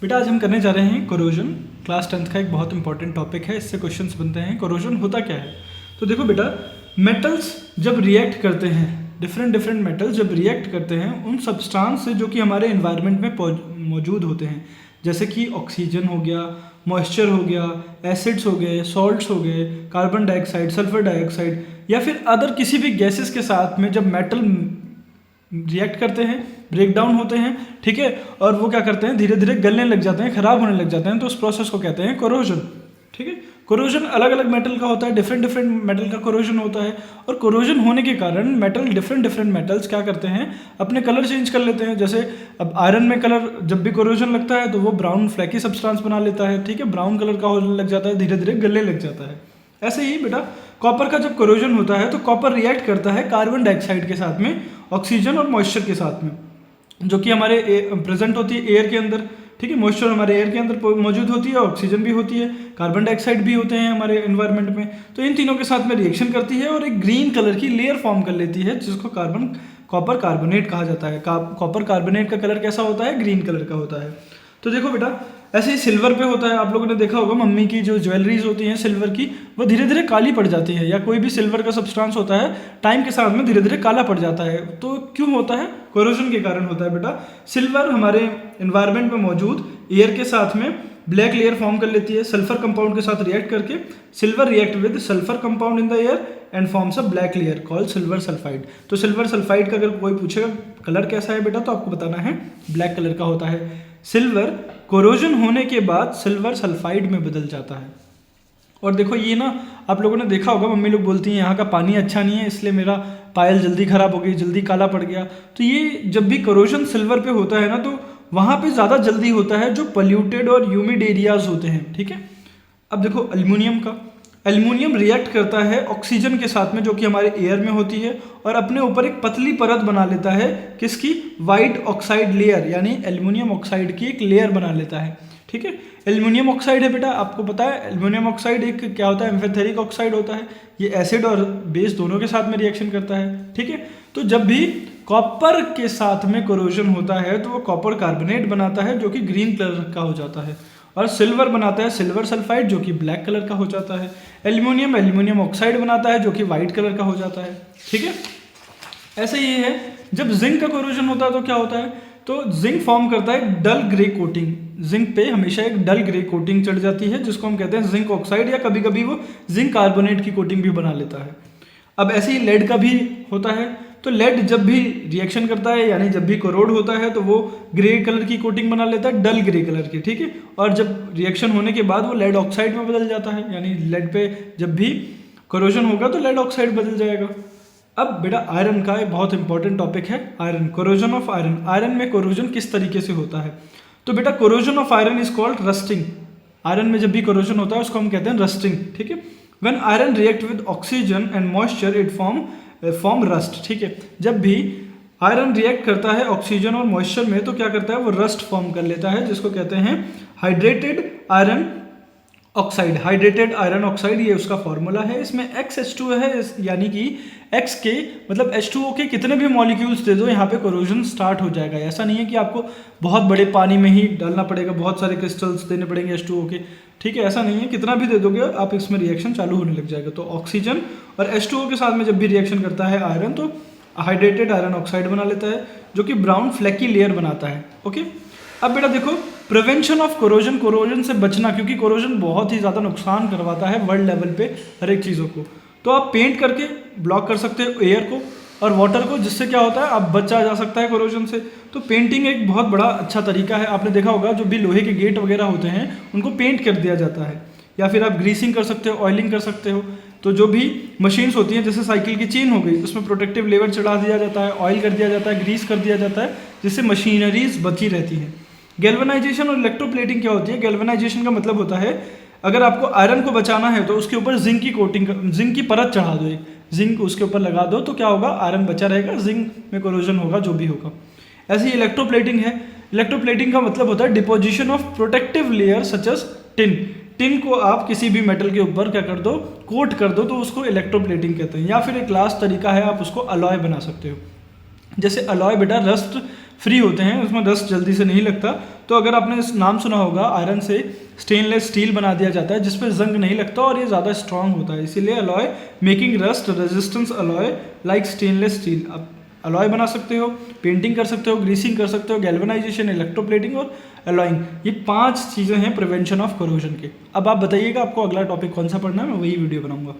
बेटा आज हम करने जा रहे हैं कोरोजन। क्लास 10th का एक बहुत इंपॉर्टेंट टॉपिक है, इससे क्वेश्चंस बनते हैं। कोरोजन होता क्या है? तो देखो बेटा, मेटल्स जब रिएक्ट करते हैं, डिफरेंट मेटल्स जब रिएक्ट करते हैं उन सब्सटेंस से जो कि हमारे एनवायरनमेंट में मौजूद होते हैं, जैसे कि ऑक्सीजन हो गया, मॉइस्चर हो गया, एसिड्स हो गए, सॉल्ट्स हो गए, कार्बन डाइऑक्साइड, सल्फर डाइऑक्साइड या फिर अदर किसी भी गैसेस के साथ में जब मेटल रिएक्ट करते हैं, ब्रेक डाउन होते हैं, ठीक है, और वो क्या करते हैं, धीरे धीरे गलने लग जाते हैं, खराब होने लग जाते हैं, तो उस प्रोसेस को कहते हैं कोरोजन। ठीक है, कोरोजन अलग अलग मेटल का होता है, डिफरेंट मेटल का कोरोजन होता है। और कोरोजन होने के कारण मेटल डिफरेंट मेटल्स क्या करते हैं, अपने कलर चेंज कर लेते हैं। जैसे अब आयरन में कलर जब भी कोरोजन लगता है तो वो ब्राउन फ्लैकी सब्सटेंस बना लेता है, ठीक है, ब्राउन कलर का होने लग जाता है, धीरे धीरे गलने लग जाता है। ऐसे ही बेटा कॉपर का जब कोरोजन होता है तो कॉपर रिएक्ट करता है कार्बन डाइऑक्साइड के साथ में, ऑक्सीजन और मॉइस्चर के साथ में, जो कि हमारे प्रेजेंट होती है एयर के अंदर। ठीक है, मॉइस्चर हमारे एयर के अंदर मौजूद होती है, ऑक्सीजन भी होती है, कार्बन डाइऑक्साइड भी होते हैं हमारे एनवायरनमेंट में। तो इन तीनों के साथ में रिएक्शन करती है और एक ग्रीन कलर की लेयर फॉर्म कर लेती है, जिसको कॉपर कार्बोनेट कहा जाता है। कॉपर कार्बोनेट का कलर कैसा होता है? ग्रीन कलर का होता है। तो देखो बेटा, ऐसे ही सिल्वर पे होता है। आप लोगों ने देखा होगा मम्मी की जो ज्वेलरीज होती हैं सिल्वर की, वो धीरे धीरे काली पड़ जाती है, या कोई भी सिल्वर का सब्सटेंस होता है टाइम के साथ में धीरे धीरे काला पड़ जाता है। तो क्यों होता है? कोरोजन के कारण होता है बेटा। सिल्वर हमारे एनवायरनमेंट में मौजूद एयर के साथ में ब्लैक लेयर फॉर्म कर लेती है, सल्फर कंपाउंड के साथ रिएक्ट करके silver react with sulphur compound in the air and forms a black layer called silver sulphide. तो सिल्वर सल्फाइड का अगर कोई पूछेगा कलर कैसा है बेटा, तो आपको बताना है ब्लैक कलर का होता है। सिल्वर कोरोजन होने के बाद सिल्वर सल्फाइड में बदल जाता है। और देखो ये ना, आप लोगों ने देखा होगा मम्मी लोग बोलती हैं यहाँ का पानी अच्छा नहीं है इसलिए मेरा पायल जल्दी खराब हो गई, जल्दी काला पड़ गया। तो ये जब भी कोरोजन सिल्वर पे होता है ना, तो वहाँ पे ज़्यादा जल्दी होता है जो पोल्यूटेड और ह्यूमिड एरियाज होते हैं। ठीक है, अब देखो एल्युमिनियम रिएक्ट करता है ऑक्सीजन के साथ में, जो कि हमारे एयर में होती है, और अपने ऊपर एक पतली परत बना लेता है, किसकी? वाइट ऑक्साइड लेयर, यानी एल्युमिनियम ऑक्साइड की एक लेयर बना लेता है। ठीक है, एल्युमिनियम ऑक्साइड है बेटा, आपको पता है एल्युमिनियम ऑक्साइड एक क्या होता है? एम्फेथेरिक ऑक्साइड होता है। ये एसिड और बेस दोनों के साथ में रिएक्शन करता है। ठीक है, तो जब भी कॉपर के साथ में कोरोजन होता है तो वो कॉपर कार्बोनेट बनाता है, जो कि ग्रीन कलर का हो जाता है, और सिल्वर बनाता है सिल्वर सल्फाइड, जो कि ब्लैक कलर का हो जाता है। एल्युमिनियम ऑक्साइड बनाता है, जो कि वाइट कलर का हो जाता है। ठीक है, ऐसे ही है। जब जिंक का कोरोजन होता है तो क्या होता है? तो जिंक फॉर्म करता है डल ग्रे कोटिंग। जिंक पे हमेशा एक डल ग्रे कोटिंग चढ़ जाती है, जिसको हम कहते हैं जिंक ऑक्साइड, या कभी कभी वो जिंक कार्बोनेट की कोटिंग भी बना लेता है। अब ऐसे ही लेड का भी होता है। तो लेड जब भी रिएक्शन करता है, यानी जब भी कोरोड होता है, तो वो ग्रे कलर की कोटिंग बना लेता है, डल ग्रे कलर की। ठीक है, और जब रिएक्शन होने के बाद वो लेड ऑक्साइड में बदल जाता है, यानी लेड पे जब भी कोरोजन होगा तो लेड ऑक्साइड बदल जाएगा। अब बेटा आयरन का एक बहुत इंपॉर्टेंट टॉपिक है iron, corrosion of iron. Iron में कोरोजन किस तरीके से होता है? तो बेटा corrosion of iron is called rusting. Iron में जब भी कोरोजन होता है उसको हम कहते हैं रस्टिंग। ठीक है, when iron react with oxygen and moisture it form rust. ठीक है, जब भी आयरन रिएक्ट करता है ऑक्सीजन और मॉइस्चर में तो क्या करता है? वो रस्ट फॉर्म कर लेता है, जिसको कहते हैं hydrated iron oxide. Hydrated iron oxide, ये उसका फॉर्मूला है। इसमें X है, यानी कि X के मतलब H2O के कितने भी मॉलिक्यूल्स दे दो, यहाँ पे कोरोजन स्टार्ट हो जाएगा। ऐसा नहीं है कि आपको बहुत बड़े पानी में ही डालना पड़ेगा, बहुत सारे क्रिस्टल्स देने पड़ेंगे H2O के। ठीक है, ऐसा नहीं है, कितना भी दे दोगे आप इसमें रिएक्शन चालू होने लग जाएगा। तो ऑक्सीजन और H2O के साथ में जब भी रिएक्शन करता है आयरन, तो हाइड्रेटेड आयरन ऑक्साइड बना लेता है, जो कि ब्राउन फ्लैकी लेयर बनाता है। ओके, अब बेटा देखो प्रिवेंशन ऑफ कोरोजन, कोरोजन से बचना, क्योंकि कोरोजन बहुत ही ज़्यादा नुकसान करवाता है वर्ल्ड लेवल पे हर एक चीज़ों को। तो आप पेंट करके ब्लॉक कर सकते हो एयर को और वाटर को, जिससे क्या होता है, आप बचा जा सकता है कोरोजन से। तो पेंटिंग एक बहुत बड़ा अच्छा तरीका है। आपने देखा होगा जो भी लोहे के गेट वगैरह होते हैं उनको पेंट कर दिया जाता है, या फिर आप ग्रीसिंग कर सकते हो, ऑयलिंग कर सकते हो। तो जो भी मशीन्स होती हैं, जैसे साइकिल की चेन हो गई, उसमें प्रोटेक्टिव लेयर चढ़ा दिया जाता है, ऑयल कर दिया जाता है, ग्रीस कर दिया जाता है, जिससे मशीनरीज बची रहती हैं। गैल्वेनाइजेशन और इलेक्ट्रोप्लेटिंग क्या होती है? गैल्वेनाइजेशन का मतलब होता है अगर आपको आयरन को बचाना है तो उसके ऊपर जिंक की कोटिंग, जिंक की परत चढ़ा दो, एक जिंक उसके ऊपर लगा दो, तो क्या होगा? आयरन बचा रहेगा, जिंक में कोरोजन होगा जो भी होगा। ऐसे ही इलेक्ट्रोप्लेटिंग है। इलेक्ट्रोप्लेटिंग का मतलब होता है deposition of protective layer such as tin. Tin को आप किसी भी मेटल के ऊपर क्या कर दो? कोट कर दो, तो उसको इलेक्ट्रोप्लेटिंग कहते हैं। या फिर एक लास्ट तरीका है, आप उसको अलॉय बना सकते हो। जैसे अलॉय बेटा रस्ट फ्री होते हैं, उसमें रस्ट जल्दी से नहीं लगता। तो अगर आपने इस नाम सुना होगा, आयरन से स्टेनलेस स्टील बना दिया जाता है जिस पे जंग नहीं लगता और ये ज़्यादा स्ट्रांग होता है, इसीलिए alloy making rust resistance alloy like stainless steel. आप अलॉय बना सकते हो, पेंटिंग कर सकते हो, ग्रीसिंग कर सकते हो, गैल्वेनाइजेशन, इलेक्ट्रोप्लेटिंग और अलॉइंग, ये 5 चीज़ें हैं प्रिवेंशन ऑफ करोजन के। अब आप बताइएगा आपको अगला टॉपिक कौन सा पढ़ना है, मैं वही वीडियो बनाऊंगा।